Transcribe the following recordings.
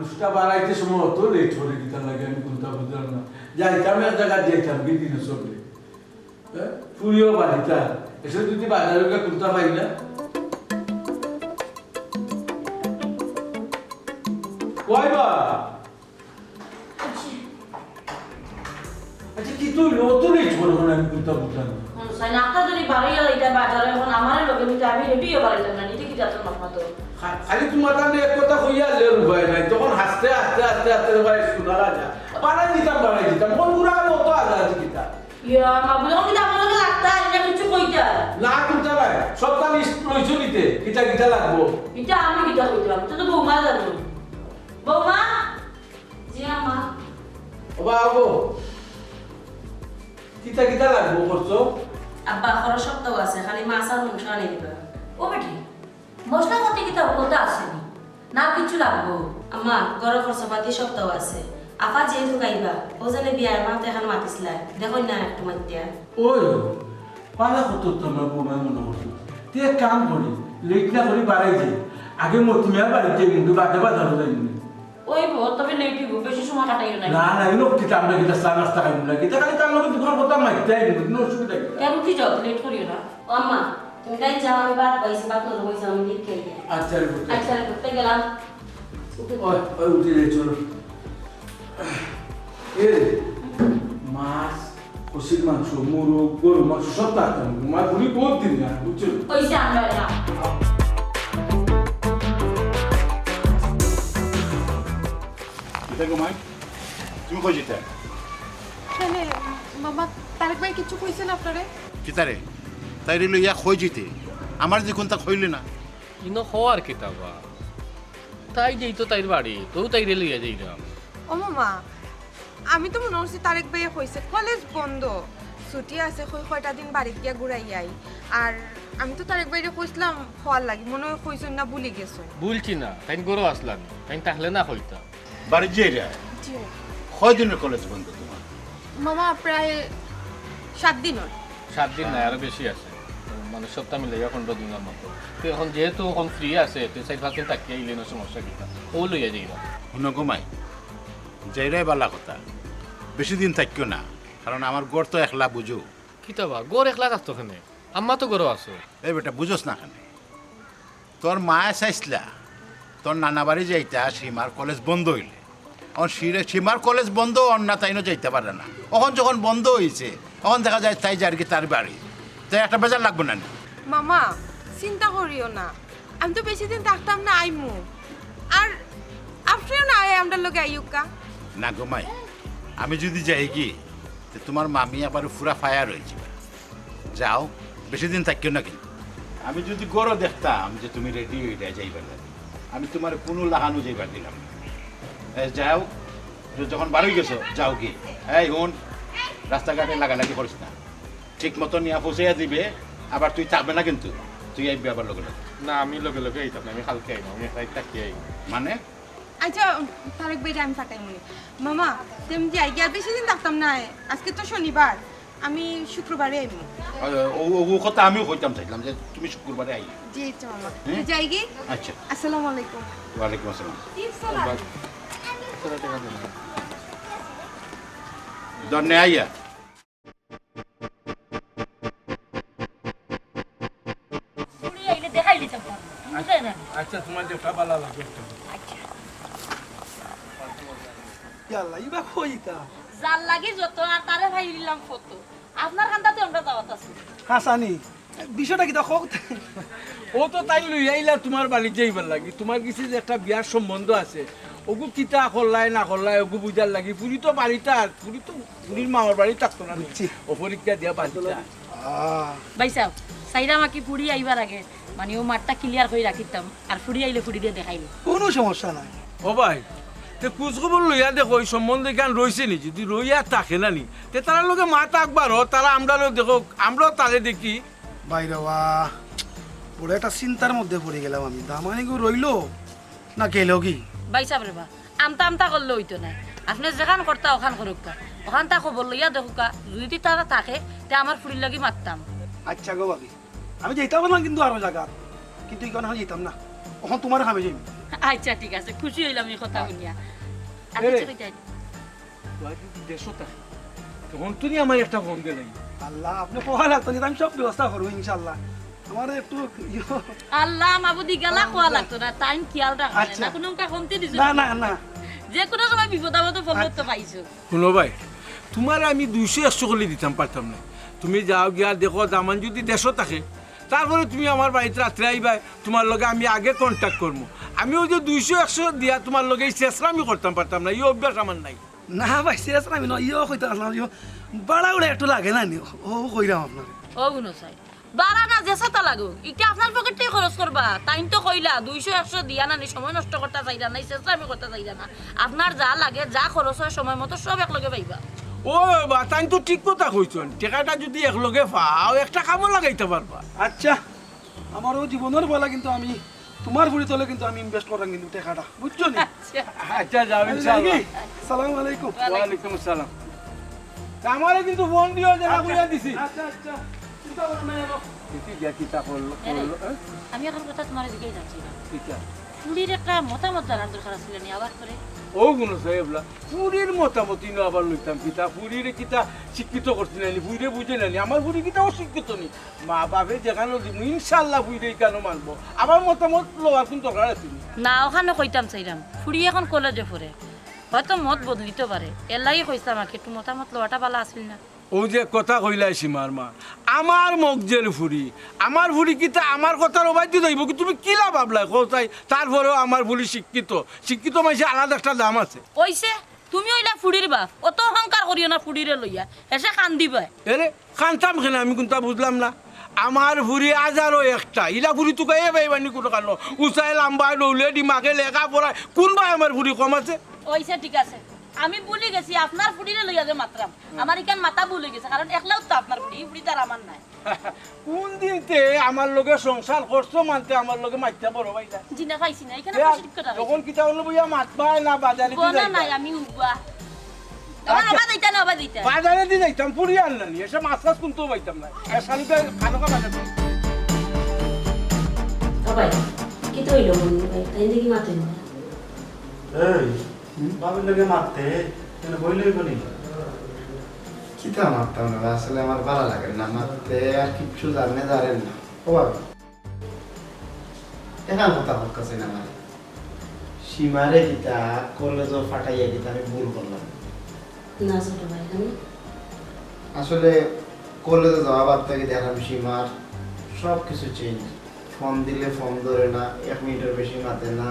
মানুষটা বাড়াইতে সময় অত লেট করে দিতে লাগে আমি কোনটা বুঝলাম না যাইতাম এক জায়গায় যাইতাম বিদিনে সবলে ফুরিও বাড়িটা এসে যদি বাজারে কোনটা পাই না কয়বা আচ্ছা কি তুই নতুন লেট করে আমি কোনটা বুঝলাম না সাইনাটা যদি বাড়িয়া এটা বাজারে এখন আমারে লগে নিতে আমি রেডিও বাড়াইতাম না নিতে কি যাচ্ছ না তো খালি তোমার তাহলে এক কথা কইয়া লের ভয় নাই তখন হাসতে হাসতে হাসতে হাসতে ভাই শোনা যা বাড়াই দিতাম কোন গুড়া কত আজাদ কিতা ইয়া মাবুল কি আপনার লগে লাগতা এটা কিছু কইতা না কুতা ভাই সবটা লিস্ট লইছো নিতে কিটা লাগবো এটা আমি কিটা কইতাম তো বৌমা জানো বৌমা জি আমা ও বাবু কিটা লাগবো করছো আব্বা খরচ সপ্তাহ আছে খালি মাছ আর মাংস আনি দিবা ও বেটি মশলা পাতি কিতা কত আসেনি না কিছু লাগবো আম্মা গরম খরচপাতি সপ্তাহ আছে আপা যে ঢুকাইবা ও জানে বিয়ার মাতে এখন মাতিছিলা দেখো না একটু মাতিয়া ওই পালা কত তোমার বৌমা মনে করছো তুই এক কাম করি লেট না করি বাড়াই যাই আগে মতিমিয়ার বাড়িতে কিন্তু বাদে বাজানো যাইনি ওই বো তবে লেট হইব বেশি সময় কাটাইও না না ইনো কিতা আমরা কিতা চা নাস্তা খাইব না কিতা খালি তার লগে দুখান কথা মাইতে আইব কোনো অসুবিধা কি কেন কি যাও লেট করিও না ও আম্মা তুমি যাই যাও আমি বাদ পাইছি বাদ নজর হইছে আমি ঠিক খেয়ে যাই আচ্ছা রে করতে গেলাম ওই উঠে যাই চলো এ মাছ কষির মাংস মুরগ গরু মাংস সব থাকতাম মা ঘুরি বহুত দিন না বুঝছো ওইসে আমরা না এটা ঘুমাই তুমি কই যেতে কেন মামা তারেক ভাই কিছু কইছেন আপনারে কিতারে তাই রে লইয়া কই যেতে আমার দেখুন তা কইলে না ইনো হওয়ার কিতাবা তাই যেই তো তাইর বাড়ি তো তাই রে লইয়া যাই না ও মামা আমি তো মনে হচ্ছে তারেক ভাইয়া কইছে কলেজ বন্ধ ছুটি আছে কয়টা দিন বাড়ি গিয়া ঘুরাই আই আর আমি তো তারেক ভাইরে কইছিলাম হওয়ার লাগি মনে হয় কইছেন না ভুলি গেছো ভুলছি না তাই গরো আসলাম তাই তাহলে না হইতা বাড়ি যাই রে জি কয় দিনের কলেজ বন্ধ তোমার মামা প্রায় 7 দিন হয় 7 দিন না আরো বেশি আছে মানে সপ্তাহ মিলে 15 দিনের মতো তো এখন যেহেতু এখন ফ্রি আছে তো 4-5 দিন থাকিয়ে ইলে না সমস্যা কিতা ও লইয়া যাই না শুনো ঘুমাই যাইরাই বালা কথা বেশি দিন থাকিও না কারণ আমার গড় তো একলা বুঝো কিতাবা গোর একলা থাকতো ওখানে আম্মা তো গরো আছে এই বেটা বুঝোস না কেন তোর মায়ে চাইছিলা তোর নানা বাড়ি যাইতা সীমার কলেজ বন্ধ হইলে এখন সীমার কলেজ বন্ধ অন্য তাইনও যাইতে পারে না এখন যখন বন্ধ হয়েছে তখন দেখা যায় তাই যার কি তার বাড়ি তাই একটা বেজার লাগবে না মামা চিন্তা করিও না আমি তো বেশি দিন থাকতাম না আইমু আর আপনিও না আয় আমরা লোকে আইউকা না ঘুমাই আমি যদি যাই কি তো তোমার মামি আবার পুরা ফায়ার হয়েছে যাও বেশি দিন থাকিও না কিন্তু আমি যদি গড়ও দেখতাম যে তুমি রেডি হয়ে যাইবার আমি তোমার কোনো লাগানো যাইবার দিলাম যাও যখন বাড়ি গেছো যাও কি এই হুন রাস্তাঘাটে লাগালাগি করিস না ঠিক মতো নিয়ে পৌঁছাইয়া দিবে আবার তুই থাকবে না কিন্তু তুই আইবি আবার লগে লগে না আমি লগে লগে আইতাম আমি কালকে আইব আমি তাই তাকিয়ে আইব মানে আচ্ছা তারেক ভাই আমি ফাটাই মনে মামা তুমি যাই গিয়া বেশি দিন থাকতাম না আজকে তো শনিবার আমি শুক্রবারে আইমু ও কথা আমিও কইতাম চাইলাম যে তুমি শুক্রবারে আই জি আচ্ছা মামা যাই গি আচ্ছা আসসালামু আলাইকুম ওয়ালাইকুম আসসালাম দন্নে আইয়া পুরি আইলে দেখাই দিতাম বুঝলে না আচ্ছা তোমার যে ভালো লাগে ইয়াল্লা ইবা কইতা জাল লাগি যত আর তারে ভাই দিলাম ফটো আপনার কান্দাতে আমরা দাওয়াত আছে হাসানি বিষয়টা কি দেখো ও তো তাই লই আইলা তোমার বাড়ি যাইবার লাগি তোমার কিছু যে একটা বিয়ার সম্বন্ধ আছে ওগু কিতা করলাই না করলাই ওগু বুঝার লাগি পুরি তো বাড়িটা পুরি তো পুরীর মামার বাড়ি থাকতো না ও পরীক্ষা দিয়া বাড়িটা ভাই সাহেব সাইরা মাকি পুরি আইবার আগে মানে ও মাঠটা ক্লিয়ার করে রাখিতাম আর ফুড়ি আইলে ফুড়ি দিয়ে দেখাইল কোনো সমস্যা নাই ও ভাই তে খোঁজখবর লইয়া দেখো ওই সম্বন্ধে গান রয়েছে নি যদি রইয়া থাকে না নি তে তারা লোকে মাথা একবার তারা আমরা দেখো আমরাও তারে দেখি বাইরে পুরো একটা চিন্তার মধ্যে পড়ে গেলাম আমি দামানি গো রইলো না গেল কি ভাই সাহেব রে বা আমতা আমতা করলে হইতো না আপনি যেখান করতা ওখান করুক ওখান তা খবর লইয়া দেখুকা যদি তারা থাকে তে আমার ফুড়ির লাগি মারতাম আচ্ছা গো বাবি আমি যেতাম না কিন্তু আরো জায়গা কিন্তু এখানে যেতাম না ওখান তোমার খাবে যাই আচ্ছা ঠিক আছে খুশি হইলাম এই কথা শুনিয়া এ রে। দেশটা তখন তুমি আমার একটা ফোন দিলে আল্লাহ আপনি কোয়া লাগতো না আমি সব ব্যবস্থা করবো ইনশাল্লাহ আমার একটু আল্লাহ মাবুদি গেলা কোয়া লাগতো না টাইম খেয়াল রাখা আচ্ছা। না কোনো কমতি দিছো না না না যে কোনো সময় বিপদ আপদ ফোন করতে পাইছো শুনো ভাই তোমার আমি 200-100 করে দিতাম পারতাম না তুমি যাও গিয়া দেখো দামান যদি দেশও থাকে তারপরে তুমি আমার বাড়িতে রাত্রে আইবা তোমার লগে আমি আগে কন্ট্যাক্ট করবো আমিও যে 200-100 দিয়া তোমার লগে এই চেষ্টা আমি করতাম পারতাম না এই অভ্যাস আমার নাই না ভাই সিরিয়াস আমি না ইও কইতে আসলাম ইও বাড়া উড়ে একটু লাগে না নি ও কইরাম আপনার ও গুনো চাই বাড়া না যে সাতা লাগো এটা আপনার পকেটে খরচ করবা টাইম তো কইলা 200-100 দিয়া না নি সময় নষ্ট করতে চাইরা না চেষ্টা আমি করতে চাইরা না আপনার যা লাগে যা খরচ হয় সময় মতো সব একলগে পাইবা ও বা তাই তো ঠিক কথা কইছেন টাকাটা যদি একলগে পাও একটা কামও লাগাইতে পারবা আচ্ছা আমারও জীবনের বলা কিন্তু আমি তোমার বুড়ি তলে কিন্তু আমি ইনভেস্ট করাম কিন্তু টাকাটা বুঝছো নি আচ্ছা যাও ইনশাআল্লাহ সালাম আলাইকুম ওয়ালাইকুম আসসালাম আমারে কিন্তু ফোন দিও যেটা কইয়া দিছি আচ্ছা আচ্ছা চিন্তা করো না এবার। কি গিয়া কিতা করলো আমি এখন কথা তোমার দিকেই যাচ্ছি না কিতা ফুলির একটা মতামত জানার দরকার ছিল নি আবার করে ও গুলো সাহেবলা পুরীর মতামত ইনো আবার লইতাম কিতা পুরীর কিতা শিক্ষিত করছি নানি পুরীরে বুঝে নানি আমার পুরী কিতা অশিক্ষিত নি মা বাপে যেখানে দিব ইনশাল্লাহ পুরীরে কেন মানবো আমার মতামত লওয়ার কোন দরকার আছে নি? না ওখানে কইতাম চাইলাম ফুড়ি এখন কলেজে পড়ে হয়তো মত বদলিতে পারে এর লাগে কইতাম আমাকে একটু মতামত লওয়াটা ভালো আসল না ও যে কথা কইলাই সীমার মা আমার মগজের ফুরি আমার ফুরি কিতা আমার কথার অবাধ্য দইব কি তুমি কিলা ভাবলাই কোথায় তারপরেও আমার ফুরি শিক্ষিত শিক্ষিত মানুষের আলাদা একটা দাম আছে কইছে তুমি ওইলা ফুড়ির বাপ অত অহংকার করিও না ফুড়িরে লইয়া এসে কান্দিবা এরে কান্তাম কেন আমি কোনটা বুঝলাম না আমার ভুরি আজারও একটা ইলা ভুরি তোকে এ বাইবানি কোনো কারণ উচাই লাম্বাই দৌলে ডিমাকে লেখা পড়ায় কোনবাই আমার ভুরি কম আছে ওইছে ঠিক আছে আমি ভুলে গেছি আপনার ফুড়িরে লইয়া যে মাত্রাম আমার ইকান মাথা ভুলে গেছে কারণ একলাও তো আপনার ফুড়ি ফুড়ি তার আমার নাই কোন দিনতে আমার লগে সংসার করছো মানতে আমার লগে মাইতে বড় ভাইলা জিনা খাইছি না এখানে তখন কিতা হলো বইয়া মাতবাই না বাজারে কোনা নাই আমি উবা আমার আবার দিতা না আবার দিতা বাজারে দিয়ে যাইতাম পুরি আনলানি এসে মাছ টাছ কিনতেও পাইতাম না শালিকা খানোকা বাজার ভাই কি তো হইলো মনে ভাই তাই দেখি মাতুই না এই বাবির লোকে মারতে কেন বইলই বলি কিতা মারতাম না আসলে আমার ভালো লাগে না মারতে আর কিচ্ছু জানে জানেন না ও বাবা এখান কথা হচ্ছে না আমার সীমারে কিতা কলেজও ফাটাইয়া দিতা আমি ভুল করলাম না ছোট ভাই আমি আসলে কলেজে যাওয়া বাদ থেকে দেখলাম সীমার সব কিছু চেঞ্জ ফোন দিলে ফোন ধরে না 1 মিনিটের বেশি মাতে না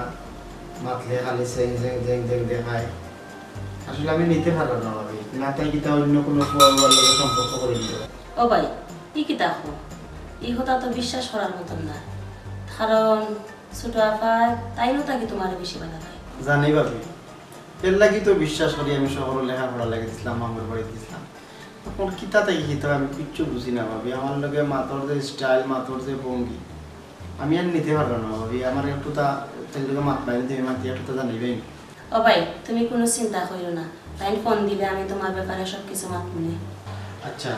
মাতলে খালি সেং সেং জেং জেং দেখায় আসলে আমি নিতে পারলাম না ভাবি না তাই কিতা অন্য কোনো লোকের সম্পর্ক করে নিতে ও ভাই কি দেখো এই কথা তো বিশ্বাস করার মতন না কারণ ছোট আপা তাইও তাকে তোমার বেশি ভালো লাগে জানি ভাবি এর লাগি তো বিশ্বাস করি আমি শহর লেখাপড়া লাগে দিছিলাম আমার বাড়িতে দিছিলাম এখন কিতা থেকে কিতা আমি কিচ্ছু বুঝি না ভাবি আমার লগে মাতর যে স্টাইল মাতর যে ভঙ্গি আমি আর নিতে পারবো না ভাবি আমার একটু তা তেলকে মাত বাইরে দিয়ে মাতি একটু তা জানিবেন ও ভাই তুমি কোনো চিন্তা করিও না তাই ফোন দিলে আমি তোমার ব্যাপারে সব কিছু মাত মনে আচ্ছা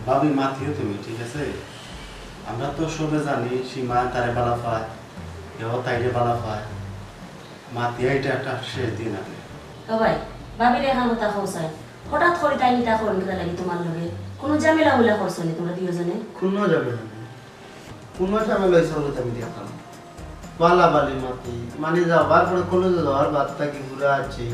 ভাবি মাতিও তুমি ঠিক আছে আমরা তো সবে জানি সীমা তারে বালা পায় এও তাইরে বালা পায় মাতিয়া এটা একটা শেষ দিন আগে ও ভাই ভাবির এখন কথা খোঁচাই হঠাৎ করে তাই নিতা করেন কথা লাগি তোমার লগে কোনো ঝামেলা হইলা করছো নি তোমরা দুজনে কোনো যাবে না কোনো ঝামেলা হয়েছে বলে তো আমি দেখতাম পালা বালি মাতি মানে যাওয়ার পরে কলেজে যাওয়ার বাদটা কি ঘুরে আছে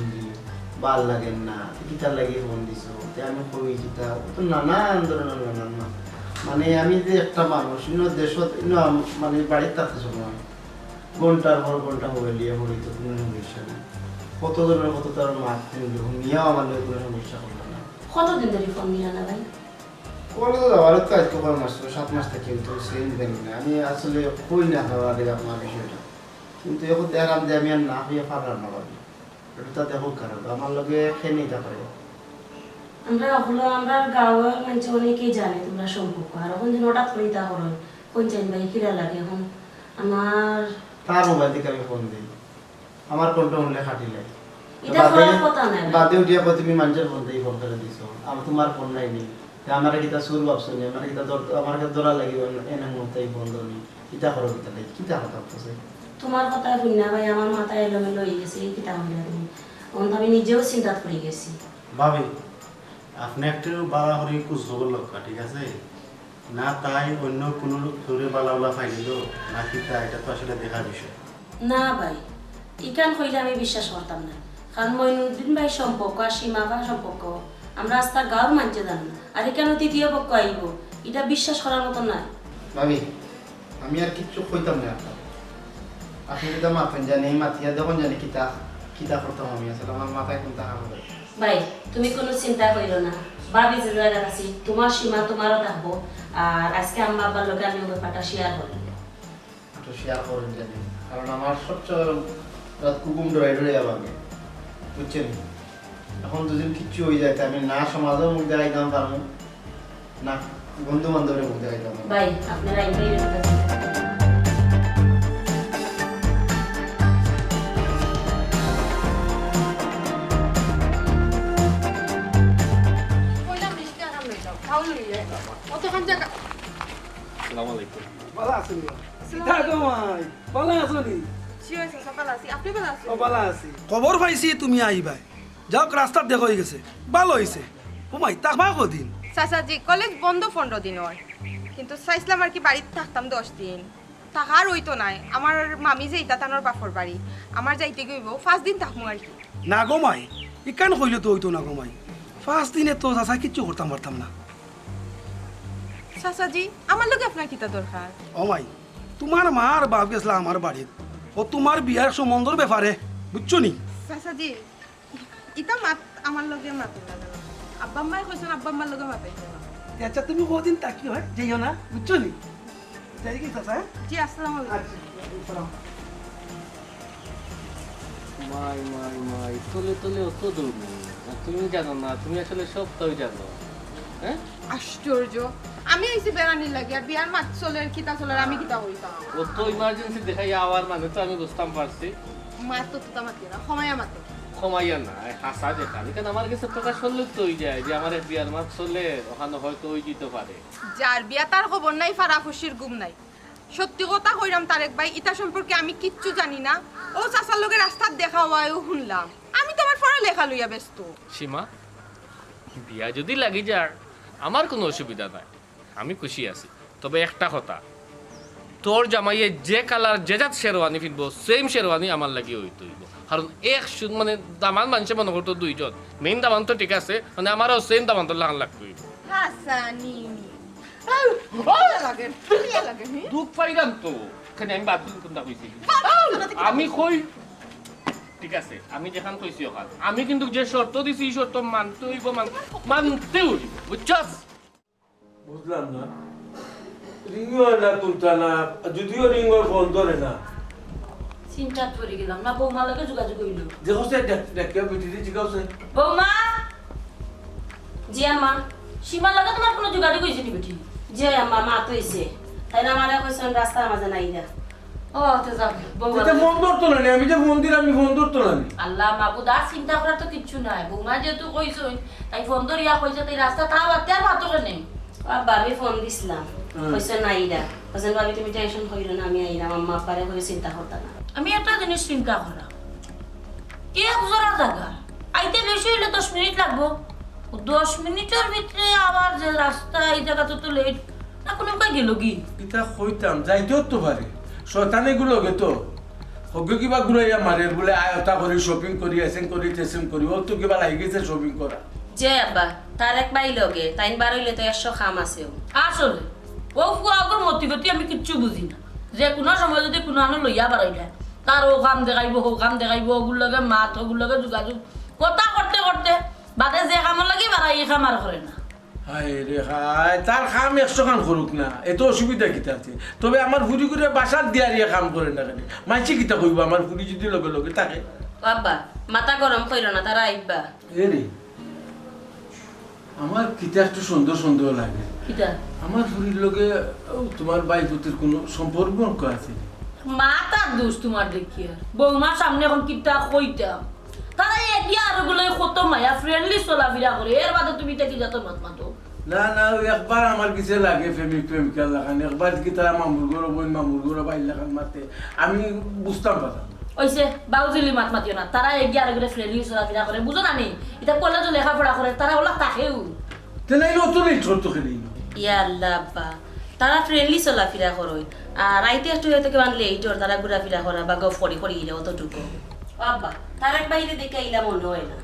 ভাল লাগেন না কিতা লাগে ফোন দিছো আমি কই কিতা তো নানান ধরনের নানান মানে আমি যে একটা মানুষ দেশত মানে বাড়ির থাকতে সময় ঘন্টার পর ঘন্টা মোবাইল নিয়ে পড়ি তো কোনো সমস্যা নেই কত ধরনের কত তার মাত নিয়েও আমার কোনো সমস্যা করলো না কতদিন ধরে ফোন নিলা না ভাই কলেজে যাওয়ারও তো আজকে 5 মাস 7 মাস থেকে কিন্তু সেই জানি না আমি আসলে কই না খাওয়া দেওয়া আমার বিষয়টা কিন্তু এখন দেখলাম যে আমি আর না হইয়া পারলাম না ভাবি এটা দেখো কারণ আমার লগে খেয়ে নিতে পারে আমরা গাঁয়ের মানুষ অনেকেই জানে তোমরা সম্পর্ক আর এখন যে হঠাৎ করে তা হলো কোন চাইন ভাই কিরা লাগে এখন আমার তার মোবাইল থেকে আমি ফোন দিই আমার কোনটা মূল্যে খাটিলে এটা করার কথা না বাদে উঠিয়া তুমি মানুষের ফোন দিয়ে ফোন করে দিছো আমার তোমার ফোন নাই নি আমার কিতা সুর ভাবছো নি আমার কিতা আমার কাছে দৌড়া লাগিব এনে মতো এই ফোন ধরি কিতা করো কিতা লাগে কিতা কথা বলছে তোমার কথা শুনি না ভাই, আমার মাথায় এলোমেলো হয়ে গেছে এই কিতা হইলা তুমি। তখন আমি নিজেও চিন্তা পড়ে গেছি। ভাবি আপনি একটু বাড়াহরি কুচ খবর লক্ষ্য, ঠিক আছে? না তাই অন্য কোনো ধরে বালাওলা পাই দিল নাকি তা, এটা তো আসলে দেখার বিষয়। না ভাই, ইকান কইলে আমি বিশ্বাস করতাম না। কারণ মইনুদ্দিন ভাই সম্পর্ক আর সীমা ভাই সম্পর্ক আমরা আস্তা গাঁর মানছে জানি না। আর এখানে তৃতীয় পক্ষ আইব, এটা বিশ্বাস করার মতো না। ভাবি আমি আর কিচ্ছু কইতাম না আপনার, আপনি যদি মাথেন জানি মাথিয়া দেখুন জানি কিতা কিতা করতাম আমি, আসলে আমার মাথায় কোনটা হবে। ভাই তুমি কোনো চিন্তা করিল না, ভাবি যে জায়গা আছি তোমার সীমা তোমারও থাকবো। আর আজকে আম্মা আব্বার লোকে আমি ওই ব্যাপারটা শেয়ার করি। একটু শেয়ার করেন জানি, কারণ আমার সবচেয়ে রাত কুকুম ডরাই ডরে যাবে, বুঝছেন? এখন দুদিন কিচ্ছু হয়ে যায় আমি না সমাজেও মুখ দেখাইতাম পারবো না, বন্ধু বান্ধবের মুখ দেখাইতাম। ভাই আপনারা এইটাই কইলাম মিষ্টি আরাম লই যাও, খাও লই যাই অতখান জায়গা। আসসালামু আলাইকুম। ভালো আছেন ভাই? ভালো আছো নি? কি হয়েছে? সকাল আছি, আপনি ভালো আছেন? ভালো আছি। খবর পাইছি তুমি আইবাই, যাও রাস্তার দেখো হয়ে গেছে, ভালো হয়েছে। ওমাই তাকবা কদিন? চাচাজি কলেজ বন্ধ 15 দিন হয়, কিন্তু চাইছিলাম আর কি বাড়িতে থাকতাম 10 দিন। থাকার হইতো নাই, আমার মামি যে ইতাতানোর বাপর বাড়ি, আমার যাইতে গইব 5 দিন থাকবো আর কি। না গমাই ইকান কইলে তো হইতো না গমাই, 5 দিনে তো চাচা কিচ্ছু করতাম পারতাম না। চাচাজি আমার লগে আপনার কিতা দরকার? ওমাই তোমার মার বাপ গেছলা আমার বাড়িত, ও তোমার বিয়ার সম্বন্ধর ব্যাপারে, বুঝছো নি? চাচাজি ইতা মাত আমার লগে মাতো না, আব্বা আম্মাই কইছেন আব্বা আম্মার লগে মাতাইতে না। আচ্ছা তুমি কদিন তাকি হয় যাইও না, বুঝছো নি? যাই কি চাচা? জি আসসালামু আলাইকুম। মাই মাই মাই, তলে তলে অত দূর নেই। আর তুমি জানো না, তুমি আসলে সবটাই জানো। হ্যাঁ আশ্চর্য, আমি আইছি বেড়ানির লাগে আর বিয়ার মাত চলে কিতা চলে আমি কিতা হইতাম? অত ইমার্জেন্সি দেখাই আওয়ার মানে তো আমি বুঝতাম পারছি। মাত তো মাতি না, সময় মাতো। কমাইয়া না হাসা দেখা, কারণ আমার কাছে প্রকাশ করলে তো হয়ে যায় যে আমার বিয়ার মাছ চলে ওখানে হয়তো ওই দিতে পারে। যার বিয়া তার খবর নাই, ফারা খুশির গুম নাই। সত্যি কথা কইরাম তারেক ভাই, ইতা সম্পর্কে আমি কিচ্ছু জানি না। ও চাচার লগে রাস্তার দেখা হওয়াও শুনলাম, আমি তো আমার পড়ালেখা লইয়া ব্যস্ত। সীমা, বিয়া যদি লাগি যার আমার কোনো অসুবিধা নাই, আমি খুশি আছি। তবে একটা কথা, তোর জামাইয়ে যে কালার যে জাত শেরওয়ানি ফিরবো সেম শেরওয়ানি আমার লাগি হইতে হইব। কারণ মানে দামান মানুষে মনে করতো দুইজন, মেইন দামান তো ঠিক আছে, মানে আমারও সেম দামান তো লাগান লাগতে হইব। হাসানি দুঃখ পাইলাম তো, এখানে আমি বাদ দিন কোনটা কইছি। আমি কই ঠিক আছে, আমি যেখান কইছি ওখান, আমি কিন্তু যে শর্ত দিছি এই শর্ত মানতে হইব, মানতে হইব, বুঝছস? বুঝলাম না, রিংও না তুলতা না, যদিও রিংও ফোন ধরে না। চিন্তা পড়ে গেলাম না, বৌমা লগে যোগাযোগ হইল। দেখো সে দেখে বিটিতে জিগাওছে। বৌমা, জি আম্মা, সীমার লগে তোমার কোনো যোগাযোগ হয়েছে নি বেটি? জি আম্মা, মা তো হইছে, তাই না আমার কইছেন রাস্তার মাঝে নাই যা। ও তো যাবে বৌমা। এটা ফোন ধরতো না, আমি যে ফোন দিলাম আমি ফোন ধরতো না। আল্লাহ মাবুদ, আর চিন্তা করার তো কিচ্ছু নাই। বৌমা যেহেতু কইছই, তাই ফোন ধরিয়া কইছে তাই রাস্তা তাও আর তার মাতো কেন? আব্বা আমি ফোন দিছিলাম, কইছে নাই যা। কইছেন ভাবি তুমি টেনশন কইরো না, আমি আইরাম। আম্মা আব্বারে কই চিন্তা করতা না। আমি একটা জিনিস চিন্তা করা, কে বুঝার জায়গা আইতে বেশি হইলে 10 মিনিট লাগবো। 10 মিনিটের ভিতরে আবার যে রাস্তা এই জায়গাতে তো লেট না, কোনো কাজ গেল কি? এটা কইতাম যাইতেও তো পারে, শয়তানে গুলো তো হগে কিবা ঘুরাইয়া মারে বলে আয়তা করি শপিং করি এসেন করি তেসেন করি, ও তো কিবা লাগি গেছে শপিং করা। যে আব্বা তার এক বাই লগে তাইন বার হইলে তো 100 খাম আছে। আসলে ও ফুয়াগর মতি গতি আমি কিচ্ছু বুঝি না, যে কোনো সময় যদি কোনো আনো লইয়া বাড়াইলে তার ও কাম দেখাইব, ও কাম দেখাইব, ওগুর লগে মাত ওগুর লগে যোগাযোগ কথা করতে করতে বাদে যে কামর লাগি বাড়াই এই কাম আর করে না। হায় রে হায়, তার কাম 100 খান করুক না, এত অসুবিধা কিতা আছে? তবে আমার ফুরি করে বাসার দিয়ারিয়া কাম করে না কেন? মাইছে কিতা কইব আমার ফুরি যদি লগে লগে থাকে? আব্বা মাথা গরম কইরো না, তারা আইবা। এরে আমার কিতা একটু সুন্দর সুন্দর লাগে। কিটা আমার ফুরির লগে তোমার বাইপুতির কোনো সম্পর্ক আছে? মাতার দোষ তোমার দেখিয়া, বৌমার সামনে এখন কিটা কইতাম, তারা এগিয়ে আর গুলো কত মায়া ফ্রেন্ডলি চলাফেরা করে, এর বাদে তুমি দেখি যত মাত মাতো। না না একবার আমার কিছু লাগে প্রেমিক প্রেমিকা লাগান একবার কি তারা মামুর ঘর বোন মামুর ঘর বাইর লাগান মাতে আমি বুঝতাম পারতাম ওইসে বাউজিলি মাত মাতিও না তারা এগিয়ে আর করে ফ্রেন্ডলি চলাফেরা করে বুঝো না নি এটা কলেজে লেখাপড়া করে তারা ওলা থাকেও তেনাই নতুন এই ছোট খেলি ইয়া আল্লাহ আব্বা তারা ফ্রেন্ডলি চলাফেরা করে আর রাইতে একটু হয়তো কেমন লেটর তারা ঘোরাফেরা করা বা গপ করি করি গেলে অতটুকু আব্বা তার এক বাইরে দেখে ইলা মনে হয় না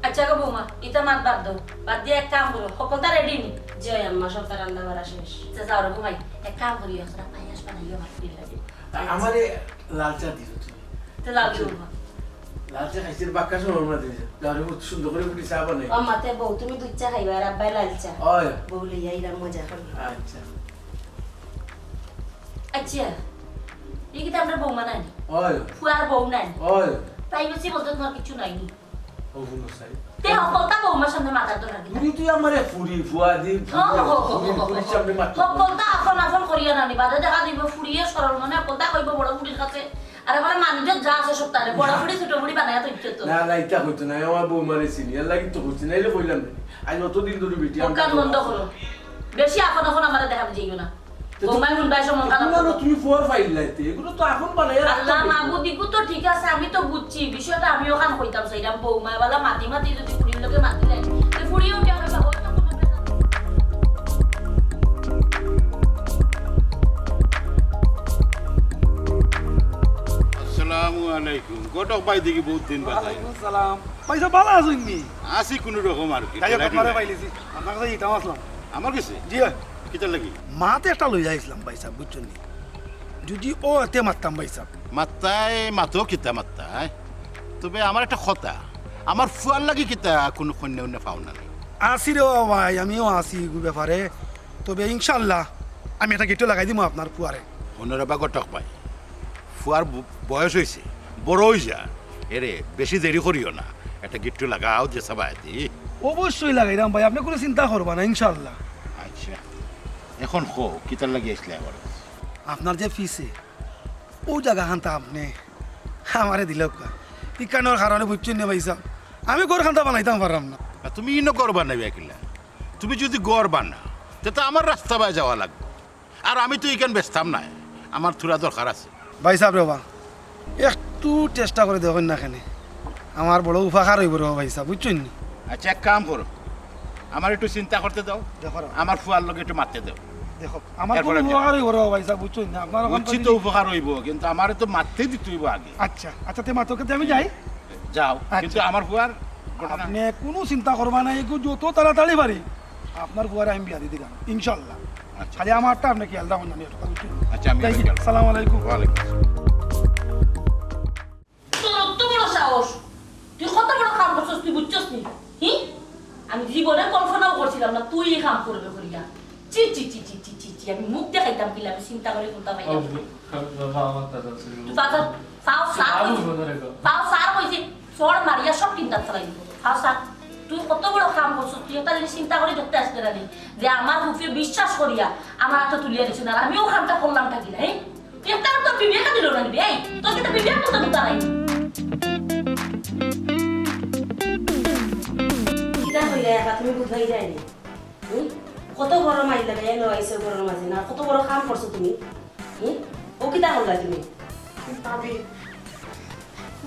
আচ্ছা গো বৌমা এটা মাত বাদ দাও বাদ দিয়ে এক কাম করো সকলটা রেডি নি যে আম্মা সব তার রান্না বাড়া শেষ যাও রে ঘুমাই এক কাম করি একটা পায়াস বানাইও ভাত দিয়ে লাগে আমারে লাল চা দিছ তো লাল বৌমা লাল চা খাইছিস বাক্কা শোনার না দিছে তাহলে বহুত সুন্দর করে পুরি চা বানাই আম্মা তে বউ তুমি দুধ চা খাইবা আর আব্বাই লাল চা ওই বউ লইয়া ইলা মজা করি আচ্ছা আচ্ছা এই কি আমরা বৌমা নাই ওই ফুয়ার বউ নাই ওই তাই বেশি বলতে তোমার কিছু নাইনি ও বুনো সাই তে সকলটা বৌমার সামনে মাথার দরকার কি পুরি তুই আমারে ফুরি ফুয়া দি পুরি সামনে মাত্র সকলটা আপন আপন করিয়া নানি বাদে দেখা দিব ফুরিয়ে সরল মনে সকলটা কইব বড় ফুরির কাছে আর আমার মানুষের যা আছে সব তারে বড় ফুরি ছোট ফুরি বানায়া তো ইচ্ছে তো না না এটা হইতো না আমার বউ মারে সিনিয়র লাগি তো হচ্ছে না এলে কইলাম না আজ অতদিন ধরে বেটি কান বন্ধ করো বেশি আপন আপন আমারে দেখা যাইও না বৌমাই হুন্ডাই সমন কান না তুমি ফোর ফাইল লাইতে এগুলো তো এখন বানাই আল্লাহ মাহবুদিকু তো ঠিক আছে আমি তো বুঝছি বিষয়টা আমিও কান কইতাম সেইরাম বৌমাই वाला মাটি মাটি যদি ফুরির লগে মাটি লাই তে ফুরিও উঠে হবে হয়তো কোনো আসসালামু আলাইকুম গোটক বাই দেখি বহুত দিন বাজাই সালাম পয়সা ভালো আছেন নি আসি কোনো রকম আর কি তাই আপনারে পাইলিছি আপনার কাছে ইটাও আসলাম আমার কাছে জি কিতা লাগি মাতে একটা লই যাইছিলাম পয়সা বুঝছেন নি যদি ও এতে মারতাম পয়সা মাত্তায় মাতো কিতা মাত্তায় তবে আমার একটা কথা আমার ফুয়ার লাগি কিতা কোনো কন্যা উন্না পাও না আসি রে ভাই আমিও আসি ব্যাপারে তবে ইনশাল্লাহ আমি এটা গেটও লাগাই দিব আপনার পুয়ারে অন্যরা বা গটক পাই ফুয়ার বয়স হয়েছে বড় হয়ে যা এরে বেশি দেরি করিও না একটা গিট্টু লাগাও যে সবাইতি অবশ্যই লাগাইলাম ভাই আপনি কোনো চিন্তা করবা না ইনশাল্লাহ আচ্ছা এখন হো কিতার লাগি আসলে আবার আপনার যে ফিসে ও জায়গা খানটা আপনি আমারে দিলেও ইকানোর কারণে বুঝছেন না ভাইসা আমি ঘর খানটা বানাইতাম পারলাম না তুমি ইনো গড় বানাবি একিলা তুমি যদি গড় বানা তো আমার রাস্তা বাই যাওয়া লাগবে আর আমি তো এখান বেচতাম না আমার থোড়া দরকার আছে ভাই সাহেব রেবা একটু চেষ্টা করে দেখেন না এখানে আমার বড় উপকার হইব রে ভাই সাহেব বুঝছেন নি আচ্ছা এক কাম করো আমার একটু চিন্তা করতে দাও দেখো আমার ফুয়ার লোক একটু মারতে দাও দেখো আমার এরপরে কোনো উপকার হইব রে ভাই সাহেব বুঝছেন না আপনার ওখান বুঝছি তো উপকার হইব কিন্তু আমার তো মারতে দিতে হইব আগে আচ্ছা আচ্ছা তে মাতকে আমি যাই যাও আচ্ছা। কিন্তু আমার ফুয়ার ঘটনা আপনি কোনো চিন্তা করবা না এগু যত তাড়াতাড়ি পারি আপনার বুয়ারে আমি বিয়া দিতে গেলাম ইনশাল্লাহ আচ্ছা। খালি আমারটা আপনি খেয়াল রাখুন আমি এটা বুঝছেন আচ্ছা আমি সালাম আলাইকুম ওয়ালাইকুম তোর অত বড় সাহস তুই কত বড় কাম করছিস তুই বুঝছস নি হি আমি জীবনে কল্পনাও করছিলাম না তুই এই কাম করবে করিয়া চি চি চি চি চি চি চি আমি মুখ দেখাইতাম কিলা আমি চিন্তা করে কোনটা পাই পাও সার কইছি সর মারিয়া সব চিন্তা চালাই পাও সার তুই কত বড় কাম করছিস তুই একটা জিনিস চিন্তা করে দেখতে আসতে রানি যে আমার হুফে বিশ্বাস করিয়া আমার হাতে তুলিয়া দিছ না আমিও কামটা করলাম থাকিলা হ্যাঁ তুই একটা তো বিবেকা দিল না রে এই তোর কি বিবেক করতে দিতা নাই কিটা হইলা একা তুমি বুঝাই যায়নি কত বড় মাইলা রে লইছে বড় মাঝে না কত বড় কাম করছো তুমি ও কিটা হল তুমি ভাবি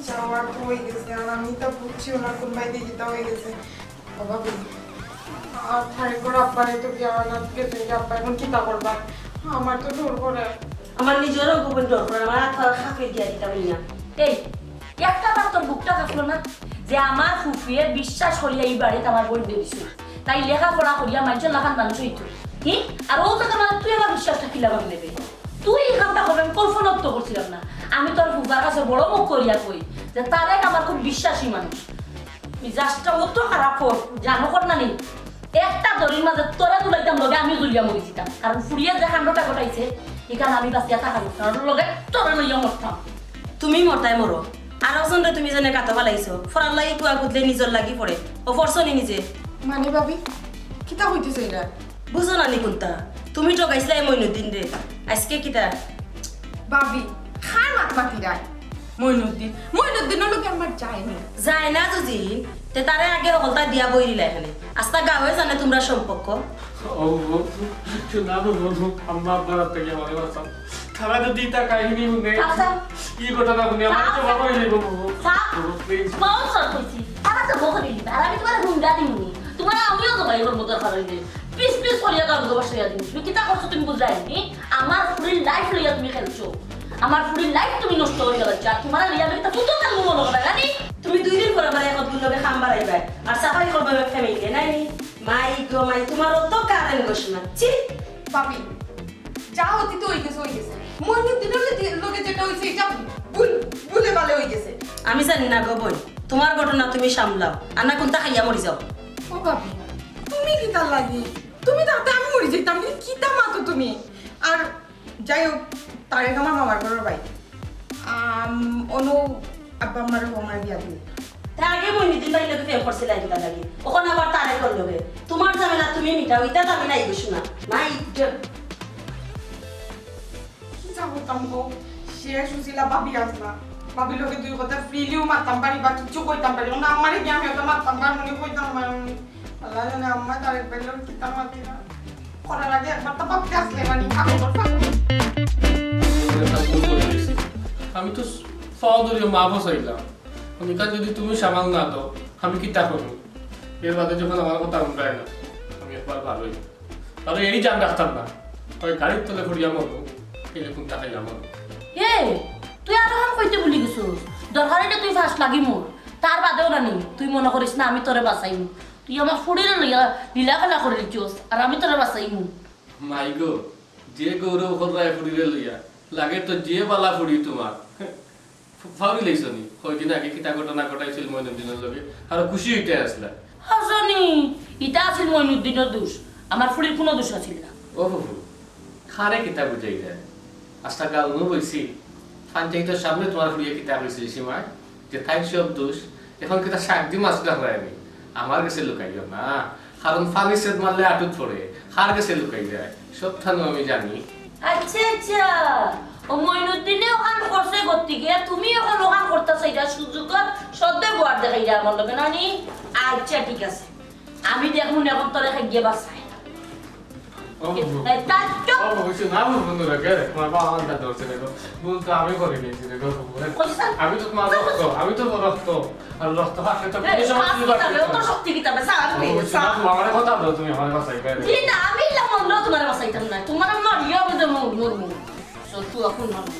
যাওয়ার তো হয়ে গেছে আর আমি তো বুঝছি ওনার কোন ভাই দিকে তা হয়ে গেছে ও ভাবি আর থাই করে আব্বারে তো বিয়া না গেছে আব্বা এখন চিন্তা করবা আমার তো দূর করে আমার নিজেরও গোপন ডর করে আমার হাত খাপে দিয়া দিতা বলি না এই একটা বার তোর বুকটা কাঁপলো না যে আমার ফুফিয়ে বিশ্বাস করিয়া এই বাড়িতে আমার বই দিয়েছিল তাই লেখাপড়া করিয়া মানুষের লাখান মানুষ হইতো কি আর ও টাকা মানে তুই আমার বিশ্বাসটা কিলাম নেবে তুই এই কামটা করবে আমি কল্পনা তো করছিলাম না আমি তোর ফুফার কাছে বড় মুখ করিয়া কই যে তার আমার খুব বিশ্বাসী মানুষ মিজাজটা অত খারাপ কর জানো কর না নি একটা দড়ির মাঝে তোরা দুলাইতাম লগে আমি দুলিয়া মরিছিতাম কারণ ফুরিয়ে যে কাণ্ডটা ঘটাইছে এখানে আমি বাঁচিয়া থাকা কারণ লগে তোরা লইয়া মরতাম তুমি মরতাই মরো আর ওজনটা তুমি জানে কাটা পালাইছো ফরার লাগি কুয়া কুদলে নিজর লাগি পড়ে ও ফরছনি নিজে মানে ভাবি কিতা হইতেছে এটা বুঝো না নি কোনটা তুমি তো গাইছিলাই মইনুদ্দিন রে আজকে কিতা ভাবি খার মাত মাতি রায় মইনুদ্দিন মইনুদ্দিনের লোকে আমার যায়নি যায় না যদি তে তারে আগে হলতা দিয়া বই দিলা এখানে আস্তা গাওয়ে জানে তোমরা সম্পর্ক ও শোনাবো বন্ধু আম্মা আপনার থেকে মনে বাঁচান তারা যদি তা কাহিনী শুনে কি ঘটনা শুনে আমার তো বাবা হইব বহুত সর কইছি তারা তো বকরি দিবা আর আমি তোমার হুঙ্গা দিমনি তোমার আমিও তো ভাইর মতো খারাইলে পিস পিস করিয়া কাজ বসাইয়া দিমু তুমি কিতা করছো তুমি বুঝাইনি আমার ফুল লাইফ লইয়া তুমি খেলছো আমার ফুল লাইফ তুমি নষ্ট করে গেলা তোমার লিয়া একটা ফুটো কাল মনে করে জানি তুমি 2 দিন পরে মানে এখন লগে খাম বাড়াইবা আর সাফাই করবে ফ্যামিলি নাই মাই গো মাই তোমার তো কারেন গোশনা ছি বাবি যা অতীত হয়ে গেছে মইনুদ্দিনের লোকে যেটা হয়েছে এটা ভুলে ভালে হয়ে গেছে আমি জানি না গো বই তোমার ঘটনা তুমি সামলাও আনা কোনটা খাইয়া মরি যাও ও বাবি তুমি কি তার লাগি তুমি তাতে আমি মরি যাইতাম কি তা মাতো তুমি আর যাই হোক তারেক আমার মামার ঘরের ভাই অনু আব্বা আমার আমার বিয়া দিল তা আগে মইনুদ্দিন ভাই লোকে ফেম করছিল আইতা লাগি ওখানে আবার তারে করলগে তোমার ঝামেলা তুমি মিটাও ইতা আমি নাই বসুনা নাই কি চাবতাম গো শেষ হইছিলা ভাবি আসলা ভাবি লোকে দুই কথা ফ্রিলিও মারতাম পারি বা কিছু কইতাম পারি না আমারে কি আমি ওটা মারতাম পারি মনে কইতাম পারি আল্লাহ জানে আম্মা তারেক ভাই লোক কিতা মারতি না করার আগে একবার তো ভাবতে আসলে মানে আমি তো সহদরীয় মা বসাইলাম অনিকা যদি তুমি সামাল না দাও আমি কিতা করবো এর বাদে যখন আমার কথা উঠায় না আমি একবার ভালোই তাহলে এই জান রাখতাম না ওই গাড়ির তলে ঘুরিয়া মরবো এলে কোনটা খাইয়া মরবো এ তুই আর হাম কইতে ভুলি গেছিস দরকার এটা তুই ফার্স্ট লাগি মোর তার বাদেও না তুই মনে করিস না আমি তোরে বাঁচাইমু তুই আমার ফুড়িরে লইয়া লীলা খেলা করে দিচ্ছিস আর আমি তোরে বাঁচাইমু মাই গো যে গৌরব হরায় ফুড়িরে লইয়া লাগে তো যে বালা ফুড়ি তোমার ফাউরি লাইছনি কয়দিন আগে কিতা ঘটনা ঘটাইছিল মইনুদ্দিনের লগে আর খুশি হইতে আসলা হাসনি ইটা আছিল মইনুদ্দিনের দোষ আমার ফুড়ির কোনো দোষ আছিল না ও বাবু খারে কিতা বুঝাই যায় আস্তা গাল নো বইছি পঞ্চায়েতের সামনে তোমার ফুড়িয়ে কিতা হয়েছিল সীমায় যে তাই সব দোষ এখন কিতা শাক দি মাছ গাড়াই আমি আমার কাছে লুকাইও না কারণ ফানি সেদ মারলে আটুত পড়ে খার কাছে লুকাই যায় সব থানো আমি জানি আচ্ছা আচ্ছা ও মইনুদ্দিনে ওখান করছে গতিকে তুমি এখন ওখান করতেছ এটা সুযোগ সদ্যে গোয়ার দেখাই যা আমার লোকে নানি আচ্ছা ঠিক আছে আমি দেখুন এখন তোরে খাইয়ে বাসাই আমি তো রক্ত আর রক্ত শক্তি কি তবে তুমি আমার বাসাই আমি তোমার বাসাইতাম না তোমার মারিয়া বুঝে মরমু তুই এখন মারবো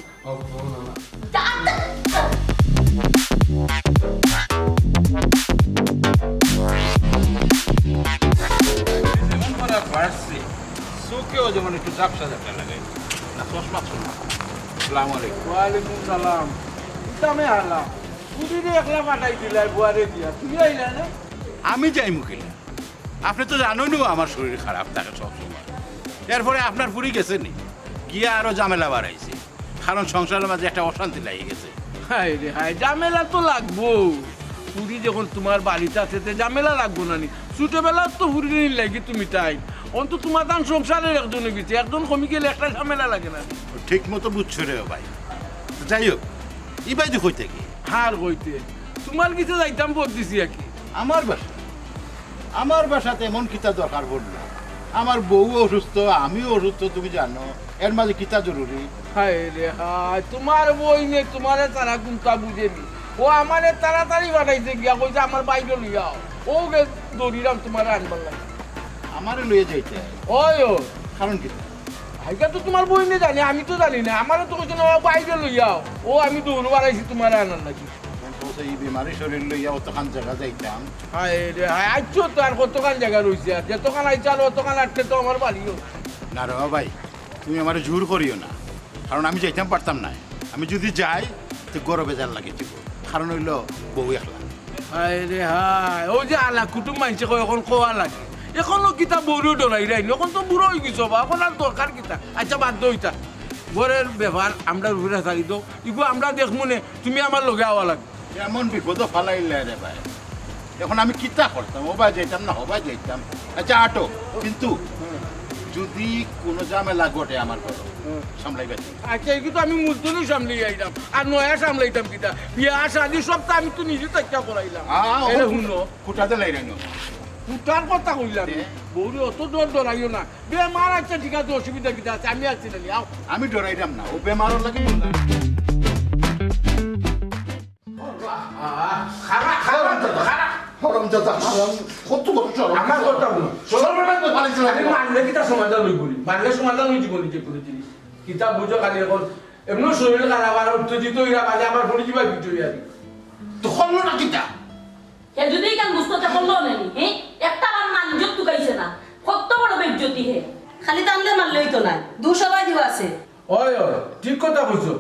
চোখেও যেমন একটু ঝাপসা ঝাপসা লাগে না চশমা চশমা আসসালামু আলাইকুম ওয়ালাইকুম সালাম ইতামে আলা পুরিরে একলা পাঠাই দিলাই বুয়ারে দিয়া তুই আইলা না আমি যাই মুখিলা আপনি তো জানেন আমার শরীর খারাপ থাকে সবসময় এরপরে আপনার ফুরি গেছে নি গিয়া আরো ঝামেলা বাড়াইছে কারণ সংসারের মাঝে একটা অশান্তি লাগিয়ে গেছে হাই রে হাই ঝামেলা তো লাগবো পুরি যখন তোমার বাড়িতে আছে তে ঝামেলা লাগবো না নি ছোটবেলা তো পুরি লাগি তুমি তাই অন্ত তোমার দান সংসারের একজন গেছে একজন কমি গেলে একটা ঝামেলা লাগে না ঠিক মতো বুঝছো রে ভাই যাই হোক ই বাইদি কইতে কি হার কইতে তোমার কিছু যাইতাম বল দিছি আর কি আমার বাসাতে এমন কিতা দরকার পড়লো আমার বউ অসুস্থ আমিও অসুস্থ তুমি জানো এর মাঝে কিতা জরুরি হাই রে হাই তোমার বই নে তোমারে তারা কোনটা বুঝেনি ও আমারে তাড়াতাড়ি বানাইছে গিয়া কইছে আমার বাইরে লইয়াও ও গে দৌড়িলাম তোমার আনবার লাগে আমারে লইয়ে যাইতে ওই ও কারণ কি হাইকা তো তোমার বই নে জানি আমি তো জানি না আমারও তো কইছে না বাইরে লইয়াও ও আমি দৌড় বানাইছি তোমার আনার নাকি এই বিমারি শরীর লইয়া অতখান জায়গা যাইতাম হাই রে হাই আইছো তো আর কতখান জায়গা রইছে আর যতখান আইছালো অতখান আটকে তো আমার বাড়িও না রে ভাই তুমি আমার জোর করিও না কারণ আমি যাইতাম পারতাম না আমি যদি যাই তো গরবে যার লাগে দিব কারণ হইল বউ একলা হাই রে হাই ও যে আলা কুটুম মানছে কয় এখন কোয়া লাগে এখনো কিতা বড় ডরাই রাই এখন তো বুড়ো হয়ে গেছো বা এখন আর দরকার কিতা আচ্ছা বাদ দইতা ঘরের ব্যবহার আমরা রুফে থাকি তো ইগো আমরা দেখবো নে তুমি আমার লগে আওয়া লাগবে এমন বিপদ ফালাইলে রে ভাই এখন আমি কিতা করতাম ও বা যাইতাম না হবা যাইতাম আচ্ছা আটো কিন্তু যদি কোনো ঝামেলা ঘটে আমার ঘর সামলাইবা তুমি। আচ্ছা এই কিন্তু আমি মূলধনই সামলাই আইলাম আর নয়া সামলাইতাম কিতা বিয়া শাদি সব তো আমি তো নিজে চেষ্টা করাইলাম এরে শুনো কুটাতে লাইরাইনো পুতার কথা কইলাম বৌরি অত দর দরাইও না বেমার আছে ঠিক আছে অসুবিধা কিতা আছে আমি আছি না আও আমি ডরাইলাম না ও বেমারও লাগে বললাম কত বড় চলো আমার কথা বলো সর্বনাশ ফালাইছিল আমি মানলে কিতা সমাধান হই বলি মানলে সমাধান হই জীবন নিজে করে দিলি কিতা বুঝো খালি এখন এমন শরীর খারাপ আর উত্তেজিত হইরা বাজে আমার পড়ে যাবা ভিক্টোরিয়া তো হলো না কিতা হে যদি কান বুঝতে করলো নানি হ্যাঁ একটা বার মান ইজ্জত টুকাইছে না কত বড় বেজ্জতি হে খালি টানলে মারলেই তো না দুসবাই দিও আছে ওই ওই ঠিক কথা বলছো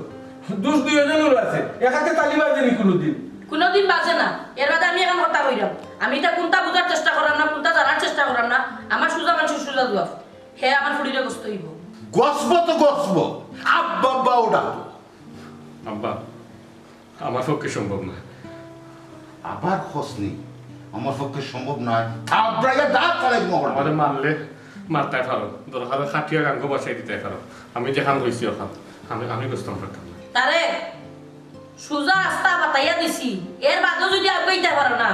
দুষ দুইজনের আছে একাতে তালি বাজে নি কোনোদিন কোনোদিন বাজে না এর বাদে আমি এখন কথা কইরাম আমি এটা কোনটা বুঝার চেষ্টা করাম না কোনটা জানার চেষ্টা করাম না আমার সুজা মানুষ সুজা দুয়া হে আমার ফুড়িরে কষ্ট হইব গসব তো গসব আব্বা আব্বা ওটা আব্বা আমার পক্ষে সম্ভব না আবার খসনি আমার পক্ষে সম্ভব নয় আব্রাইয়া দাঁত ফালাই মহল আমাদের মারলে মারতে পারো দরকার খাটিয়া গাঙ্গ বসাই দিতে পারো আমি যেখান হয়েছি ওখান আমি কষ্ট করতাম না তারে সুজা রাস্তা বাতাইয়া দিছি এর বাদেও যদি আগাইতে পারো না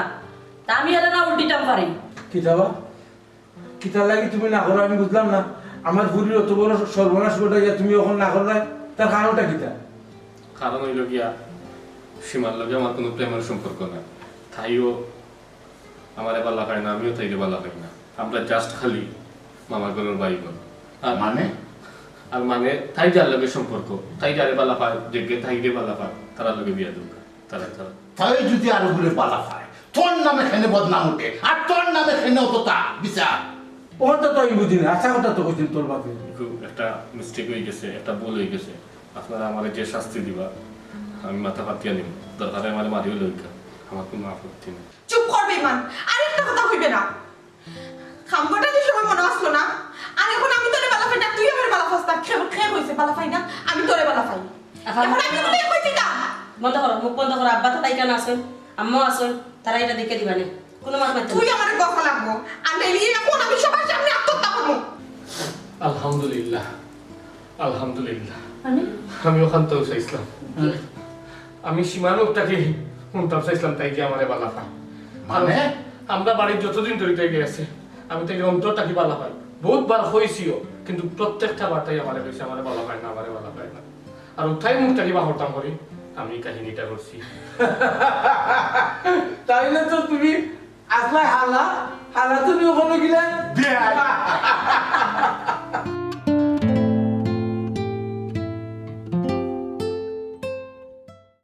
তা আমি হলে না উল্টিটাম পারি কিতাবা কিতা লাগি তুমি না করো আমি বুঝলাম না আমার ফুরির অত বড় সর্বনাশ ঘটাইয়া তুমি এখন না করলাই তার কারণটা কিতা কারণ হইল গিয়া সীমার লগে আমার কোনো প্রেমের সম্পর্ক না তাইও আমার এবার লাগাই না আমিও তাইলে বা লাগাই না আমরা জাস্ট খালি মামার ঘরের ভাই বোন আর মানে আর মানে তাই যার লগে সম্পর্ক তাই যারে বালা পায় দেখবে তাই রে বালা পায় তারা লগে বিয়া দেব তারা তারা তাই যদি আরো গুলো বালা পায় তোর নামে খেনে বদনাম উঠে আর তোর নামে খেনে অত তা বিচার ওটা তো আমি বুঝি না আচ্ছা কথা তো কইছেন তোর বাপে খুব একটা মিস্টেক হয়ে গেছে একটা ভুল হয়ে গেছে আপনারা আমার যে শাস্তি দিবা আমি মাথা পাতিয়া নিব দরকারে আমার মারিও লইকা আমার কোনো আপত্তি নেই চুপ করবে ইমান আরেকটা কথা কইবে না খামগটা যে সময় মনে আসলো না আর এখন আমি তোরে বালা ফাই না তুই আমার বালা ফাস না খেয়ে হইছে বালা ফাই না আমি তোরে বালা ফাই এখন আমি তোরে কইছি না বন্ধ করো মুখ বন্ধ করো আব্বা তো তাই কেন আসেন আম্মা আসেন তারা এটা দেখে দিবানে কোনো মাছ মারতে তুই আমার কথা লাগবো আর নেলিয়ে এখন আমি সবার সামনে আত্মহত্যা করবো আলহামদুলিল্লাহ আলহামদুলিল্লাহ মানে আমি ওখান তো চাইছিলাম আমি সীমানোটাকে শুনতাম চাইছিলাম তাই যে আমারে বালা পায় মানে আমরা বাড়ির যতদিন ধরে তাই গেছে আমি তাই অন্তরটাকে বালা পাই বহুতবার হয়েছিও কিন্তু প্রত্যেকটা বার্তাই আমারে কইছে আমারে বালা পায় না আমারে বালা পায় না আর উঠাই মুখটাকে বাহরতাম করি আমি কাহিনীটা করছি তাইলে তো তুমি আসলে হালা হালা তুমি ওখানে গিলা